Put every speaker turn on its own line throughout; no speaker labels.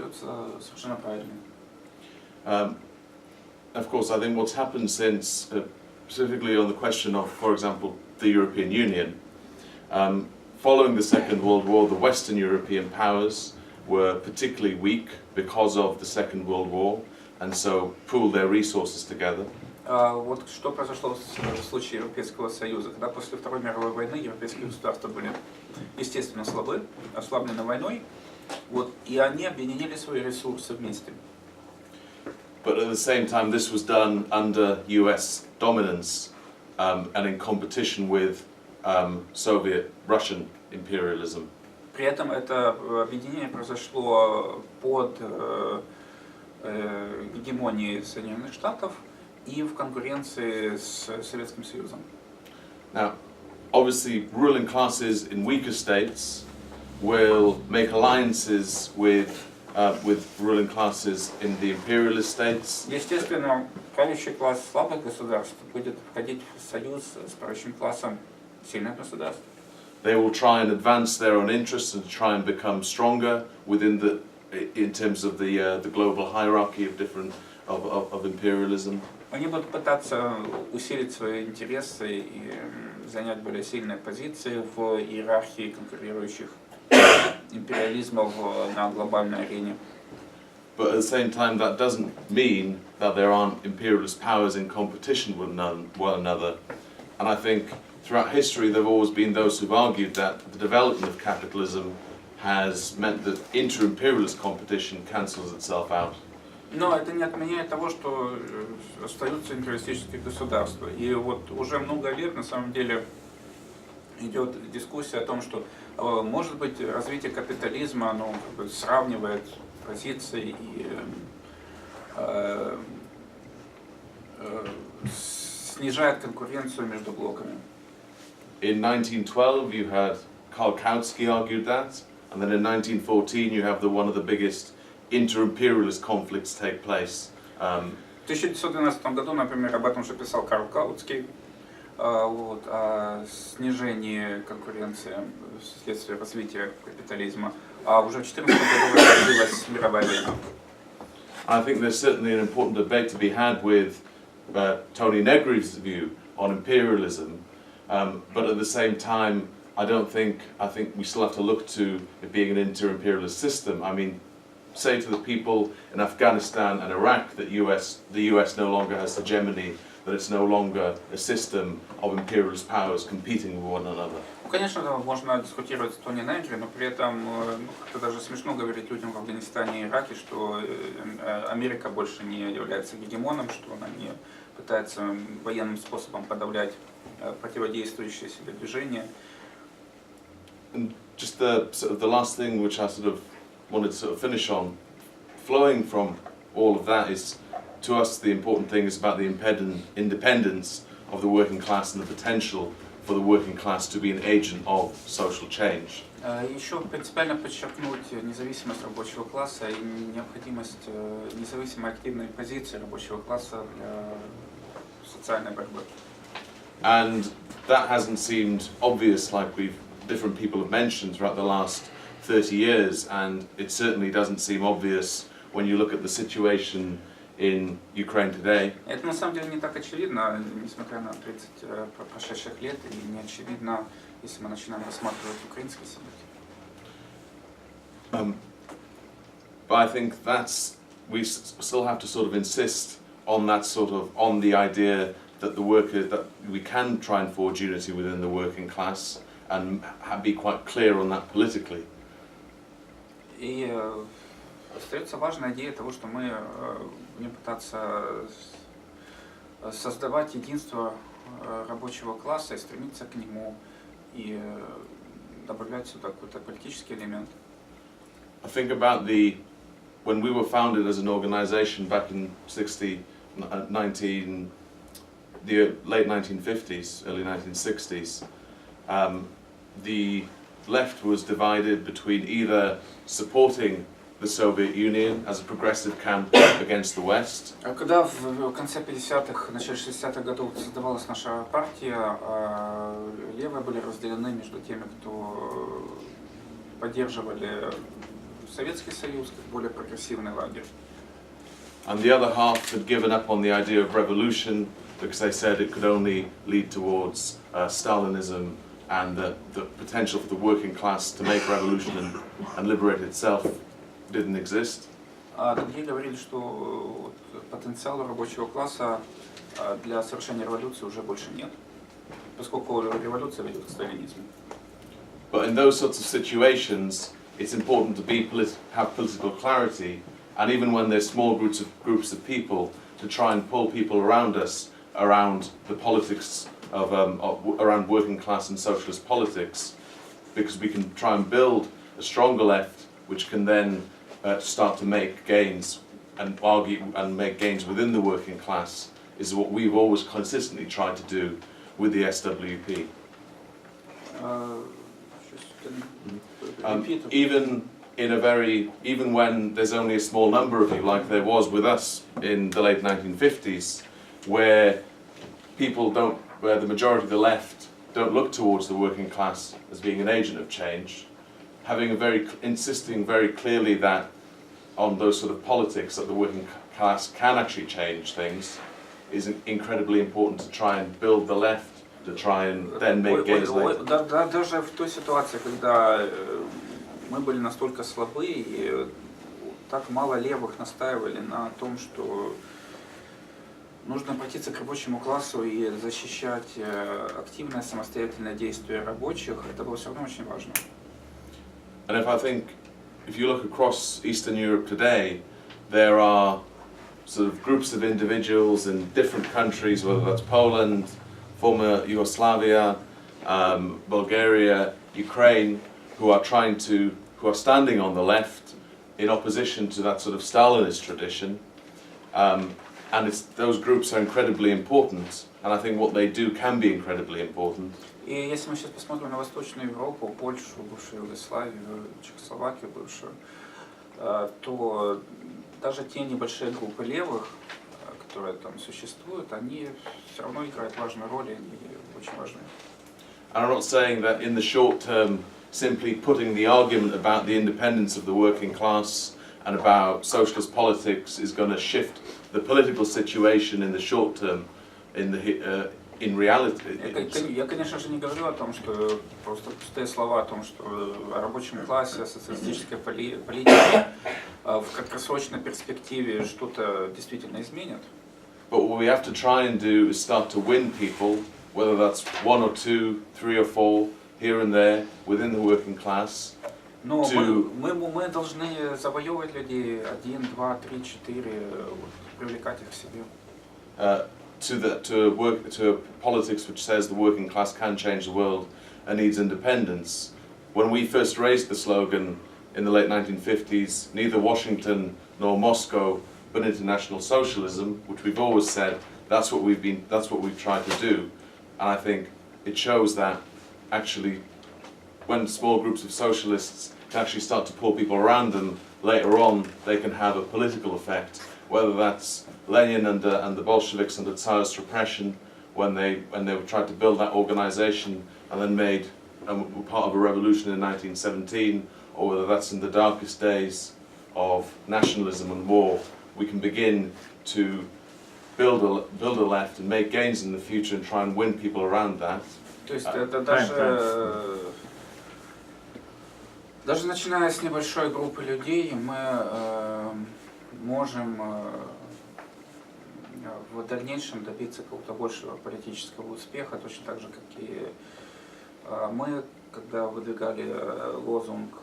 кажутся совершенно правильными.
Of course, I think what's happened since, specifically on the question of, for example, the European Union, following the Second World War, the Western European powers were particularly weak because of the Second World War, and so pooled their resources together.
Вот что произошло в случае Европейского Союза, когда после Второй мировой войны европейские государства были, естественно, слабы, ослаблены войной, вот, и они объединили свои ресурсы вместе.
But at the same time, this was done under US dominance and in competition with Soviet Russian imperialism.
При этом это объединение произошло под гегемонией Соединенных Штатов и в конкуренции с Советским Союзом.
Now, obviously, ruling classes in weaker states will make alliances with ruling classes in the imperialist states.
Естественно, правящий класс слабых государств будет входить в союз с правящим классом сильных государств.
They will try and advance their own interests and try and become stronger within in terms of the global hierarchy of different of imperialism.
Они будут пытаться усилить свои интересы и занять более сильные позиции в иерархии конкурирующих империализмов на глобальной арене.
But at the same time, that doesn't mean that there aren't imperialist powers in competition with one another. And I think throughout history, there have always been those who've argued that the development of capitalism has meant that inter-imperialist competition cancels itself out.
Но это не отменяет того, что остаются империалистические государства. И вот уже много лет, на самом деле, идет дискуссия о том, что, может быть, развитие капитализма, оно как бы сравнивает позиции и снижает конкуренцию между блоками.
In 1912, you had Karl Kautsky argued that, and then in 1914, you have one of the biggest inter-imperialist conflicts take place.
В 1912 году, например, об этом же писал Карл Каутский, вот, о снижении конкуренции вследствие развития капитализма. А уже в 1914 году разразилась мировая война.
I think there's certainly an important debate to be had with Tony Negri's view on imperialism, but at the same time, I think we still have to look to it being an inter-imperialist system. I mean, say to the people in Afghanistan and Iraq that the US no longer has hegemony, that it's no longer a system of imperialist powers competing with one another.
Конечно, можно дискутировать с Тони Негри, но при этом как-то даже смешно говорить людям в Афганистане и Ираке, что Америка больше не является гегемоном, что она не пытается военным способом подавлять противодействующие себе движения.
And just the last thing which I wanted to finish on, flowing from all of that is, to us, the important thing is about the independence of the working class and the potential for the working class to be an agent of social change.
Еще принципиально подчеркнуть независимость рабочего класса и необходимость независимой активной позиции рабочего класса для социальной борьбы.
And that hasn't seemed obvious, like different people have mentioned throughout the last 30 years, and it certainly doesn't seem obvious when you look at the situation in Ukraine today.
Это на самом деле не так очевидно, несмотря на 30 прошедших лет, и не очевидно, если мы начинаем рассматривать украинские события.
But I think we still have to sort of insist on on the idea that that we can try and forge unity within the working class and be quite clear on that politically.
И остается важная идея того, что мы будем пытаться создавать единство рабочего класса и стремиться к нему, и добавлять сюда какой-то политический элемент.
I think about when we were founded as an organization back in the late 1950s, early 1960s, the left was divided between either supporting the Soviet Union as a progressive camp against the West.
Когда в конце 50-х, начале 60-х годов создавалась наша партия, левые были разделены между теми, кто поддерживали Советский Союз, как более прогрессивный лагерь.
And the other half had given up on the idea of revolution because they said it could only lead towards Stalinism and the potential for the working class to make revolution and liberate itself didn't exist.
А другие говорили, что потенциала рабочего класса для совершения революции уже больше нет, поскольку революция ведет к сталинизму.
But in those sorts of situations, it's important to have political clarity, and even when there's small groups of people, to try and pull people around us around the politics of around working class and socialist politics, because we can try and build a stronger left, which can then start to make gains and argue and make gains within the working class, is what we've always consistently tried to do with the SWP. Even when there's only a small number of you, like there was with us in the late 1950s, where the majority of the left don't look towards the working class as being an agent of change, insisting very clearly that on those sort of politics that the working class can actually change things is incredibly important to try and build the left, to try and then make gains later.
Даже в той ситуации, когда мы были настолько слабы и так мало левых настаивали на том, что нужно обратиться к рабочему классу и защищать активное самостоятельное действие рабочих, это было все равно очень важно.
And if you look across Eastern Europe today, there are sort of groups of individuals in different countries, whether that's Poland, former Yugoslavia, Bulgaria, Ukraine, who are standing on the left in opposition to that sort of Stalinist tradition. And those groups are incredibly important, and I think what they do can be incredibly important.
И если мы сейчас посмотрим на Восточную Европу, Польшу, бывшую Югославию, Чехословакию бывшую, то даже те небольшие группы левых, которые там существуют, они все равно играют важную роль, и они очень важны.
And I'm not saying that in the short term, simply putting the argument about the independence of the working class and about socialist politics is going to shift the political situation in the short term in reality.
Я, конечно же, не говорю о том, что просто пустые слова о том, что о рабочем классе, о социалистической политике в краткосрочной перспективе что-то действительно изменят.
But what we have to try and do is start to win people, whether that's 1 or 2, 3 or 4, here and there, within the working class.
Но мы должны завоевывать людей 1, 2, 3, 4, привлекать их к себе.
To a politics which says the working class can change the world and needs independence. When we first raised the slogan in the late 1950s, neither Washington nor Moscow, but international socialism, which we've always said, that's what we've tried to do. And I think it shows that actually when small groups of socialists can actually start to pull people around them, later on they can have a political effect, whether that's Lenin and the Bolsheviks under Tsarist repression, when they tried to build that organization and then made part of a revolution in 1917, or whether that's in the darkest days of nationalism and war. We can begin to build a left and make gains in the future and try and win people around that.
То есть это даже начиная с небольшой группы людей, мы можем в дальнейшем добиться какого-то большего политического успеха, точно так же, как и мы, когда выдвигали лозунг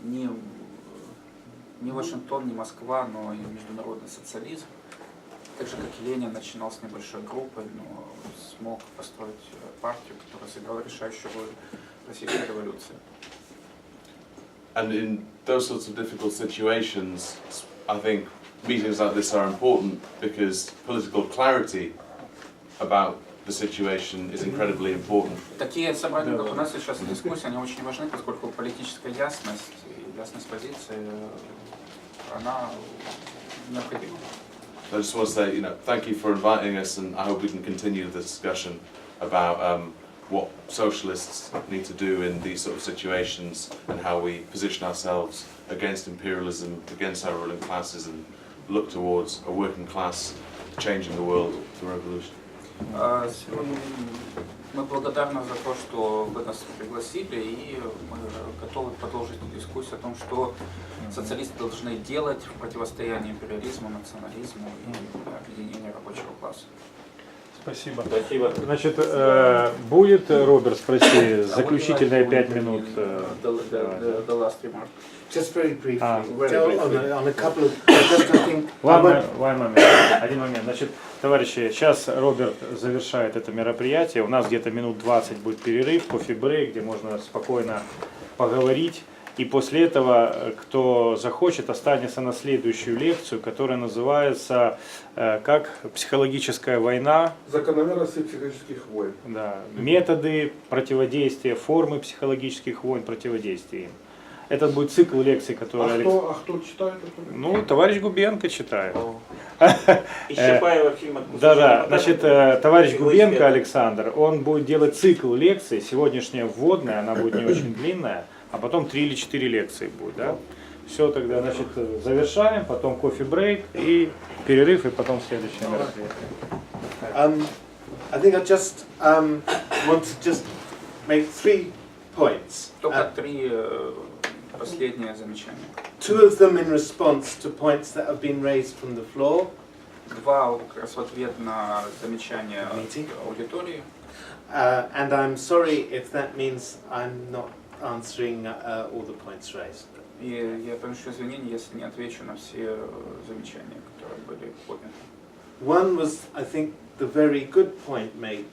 не Вашингтон, не Москва, но и международный социализм, так же, как и Ленин начинал с небольшой группы, но смог построить партию, которая сыграла решающую роль в российской революции.
And in those sorts of difficult situations, I think meetings like this are important because political clarity about the situation is incredibly important.
Такие собрания, как у нас сейчас дискуссия, они очень важны, поскольку политическая ясность и ясность позиции, она необходима.
I just want to say, thank you for inviting us, and I hope we can continue the discussion about what socialists need to do in these sort of situations and how we position ourselves against imperialism, against our ruling classes, and look towards a working class changing the world through revolution.
Сегодня мы благодарны за то, что вы нас пригласили, и мы готовы продолжить дискуссию о том, что социалисты должны делать в противостоянии империализму, национализму и объединению рабочего класса.
Спасибо.
Спасибо.
Значит, будет, Роберт, спроси, заключительные 5 минут.
The last remark.
Just very briefly,
very
on a couple of, just I think,
One moment. Один момент. Значит, товарищи, сейчас Роберт завершает это мероприятие. У нас где-то минут 20 будет перерыв, кофе-брейк, где можно спокойно поговорить. И после этого, кто захочет, останется на следующую лекцию, которая называется как «Психологическая война».
Закономерности психологических войн.
Да, методы противодействия, формы психологических войн, противодействия им. Это будет цикл лекций, который...
Кто читает это?
Ну, товарищ Губенко читает.
Да,
значит, товарищ Губенко Александр, он будет делать цикл лекций, сегодняшняя вводная, она будет не очень длинная, а потом 3 или 4 лекции будет, да? Все, тогда, значит, завершаем, потом кофе-брейк и перерыв, и потом следующее мероприятие.
I think I just want to just make 3 points.
Только 3 последние замечания.
2 of them in response to points that have been raised from the floor.
2 как раз в ответ на замечания аудитории.
And I'm sorry if that means I'm not answering all the points raised.
И я приношу извинения, если не отвечу на все замечания, которые были подняты.
One was, I think, the very good point made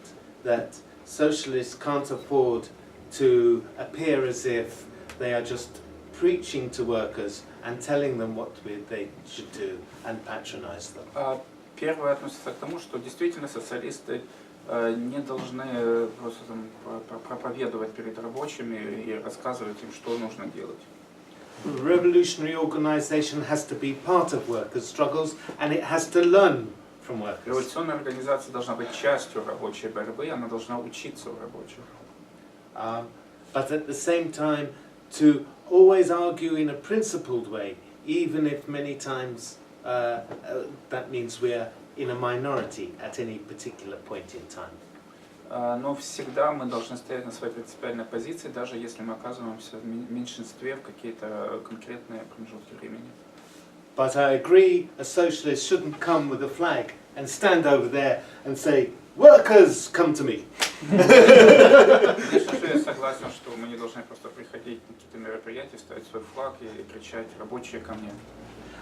that socialists can't afford to appear as if they are just preaching to workers and telling them what they should do and patronize them.
Первое относится к тому, что действительно социалисты не должны просто там проповедовать перед рабочими и рассказывать им, что нужно делать.
Revolutionary organization has to be part of workers' struggles and it has to learn from workers.
Революционная организация должна быть частью рабочей борьбы, она должна учиться у рабочих.
But at the same time, to always argue in a principled way, even if many times that means we're in a minority at any particular point in time.
Но всегда мы должны стоять на своей принципиальной позиции, даже если мы оказываемся в меньшинстве в какие-то конкретные промежутки времени.
But I agree, a socialist shouldn't come with a flag and stand over there and say, "Workers, come to me."
Конечно же, я согласен, что мы не должны просто приходить на какие-то мероприятия, ставить свой флаг и кричать «рабочие ко мне».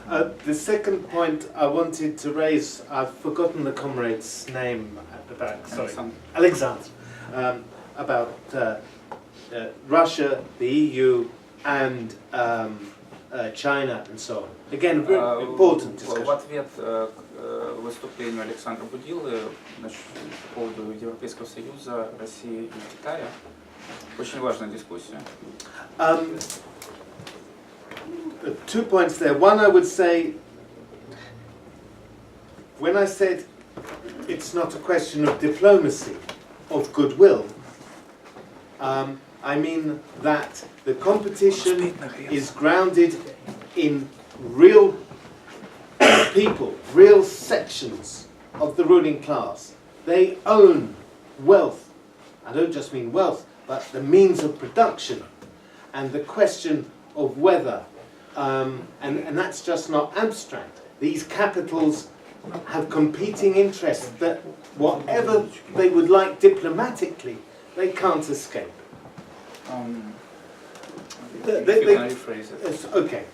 The second point I wanted to raise, I've forgotten the comrade's name at the back. Sorry, Alexander. About Russia, the EU, and China, and so on. Again, very important discussion.
В ответ к выступлению Александра Будилы по поводу Европейского Союза, России и Китая, очень важная дискуссия.
2 points there. One, I would say, when I said it's not a question of diplomacy, of goodwill, I mean that the competition is grounded in real people, real sections of the ruling class. They own wealth. I don't just mean wealth, but the means of production. And the question of whether and that's just not abstract. These capitals have competing interests that whatever they would like diplomatically, they can't escape. Okay.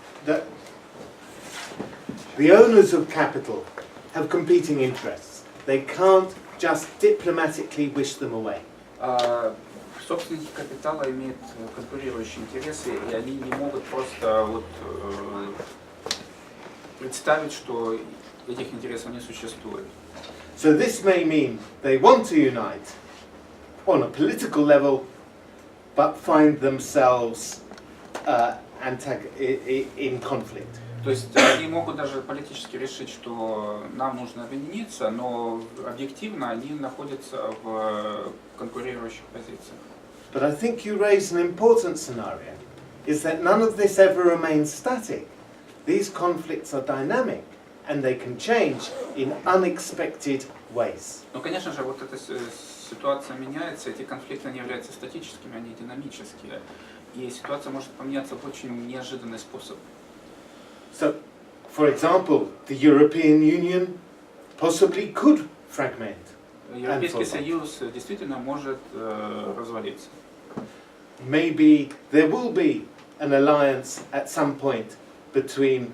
The owners of capital have competing interests. They can't just diplomatically wish them away.
Собственники капитала имеют конкурирующие интересы, и они не могут просто вот представить, что этих интересов не существует.
So this may mean they want to unite on a political level, but find themselves in conflict.
То есть они могут даже политически решить, что нам нужно объединиться, но объективно они находятся в конкурирующих позициях.
But I think you raise an important scenario, is that none of this ever remains static. These conflicts are dynamic, and they can change in unexpected ways.
Ну, конечно же, вот эта ситуация меняется, эти конфликты не являются статическими, они динамические. И ситуация может поменяться в очень неожиданный способ.
So, for example, the European Union possibly could fragment.
Европейский Союз действительно может развалиться.
Maybe there will be an alliance at some point between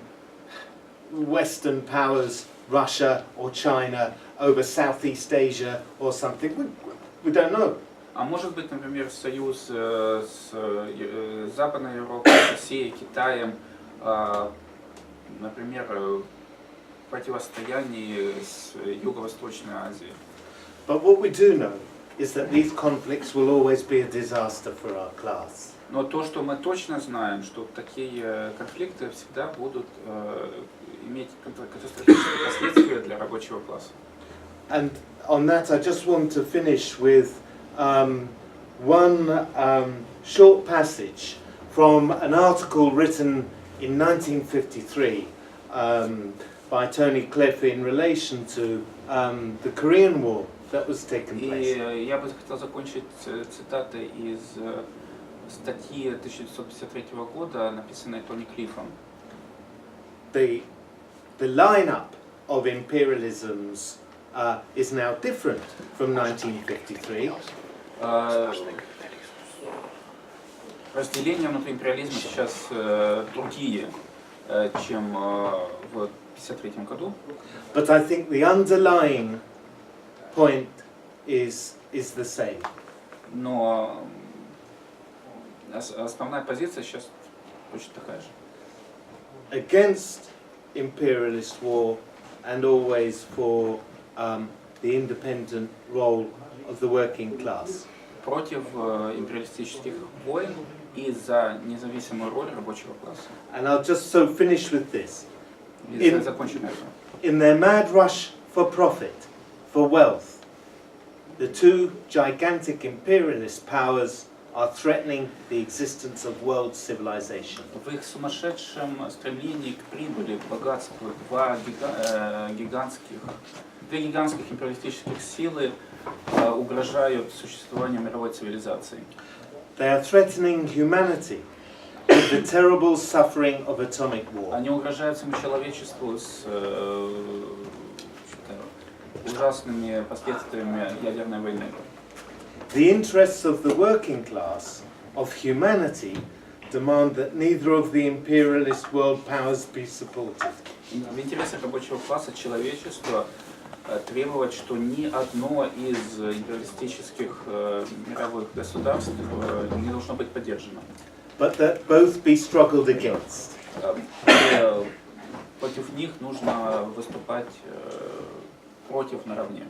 Western powers, Russia or China, over Southeast Asia or something. We don't know.
А может быть, например, союз с Западной Европой, Россией, Китаем, например, противостояние с Юго-Восточной Азией.
But what we do know is that these conflicts will always be a disaster for our class.
Но то, что мы точно знаем, что такие конфликты всегда будут иметь катастрофические последствия для рабочего класса.
And on that, I just want to finish with one short passage from an article written in 1953 by Tony Cliff in relation to the Korean War that was taking place.
И я бы хотел закончить цитатой из статьи 1953 года, написанной Тони Клиффом.
The lineup of imperialisms is now different from 1953.
Разделения внутри империализма сейчас другие, чем в 1953 году.
But I think the underlying point is the same.
Но основная позиция сейчас точно такая же.
Against imperialist war and always for the independent role of the working class.
Против империалистических войн и за независимую роль рабочего класса.
And I'll just so finish with this.
И закончим на этом.
In their mad rush for profit, for wealth, the two gigantic imperialist powers are threatening the existence of world civilization.
В их сумасшедшем стремлении к прибыли, к богатству, две гигантских империалистических силы угрожают существованию мировой цивилизации.
They are threatening humanity with the terrible suffering of atomic war.
Они угрожают всему человечеству с ужасными последствиями ядерной войны.
The interests of the working class, of humanity, demand that neither of the imperialist world powers be supported.
В интересах рабочего класса человечества требовать, что ни одно из империалистических мировых государств не должно быть поддержано.
But that both be struggled against.
Против них нужно выступать против наравне.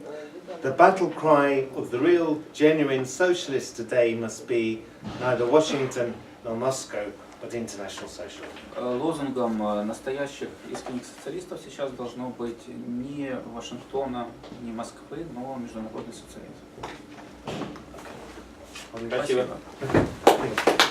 The battle cry of the real, genuine socialists today must be neither Washington nor Moscow, but international socialism.
Лозунгом настоящих искренних социалистов сейчас должно быть не Вашингтона, не Москвы, но международный социализм.
Спасибо.
Спасибо.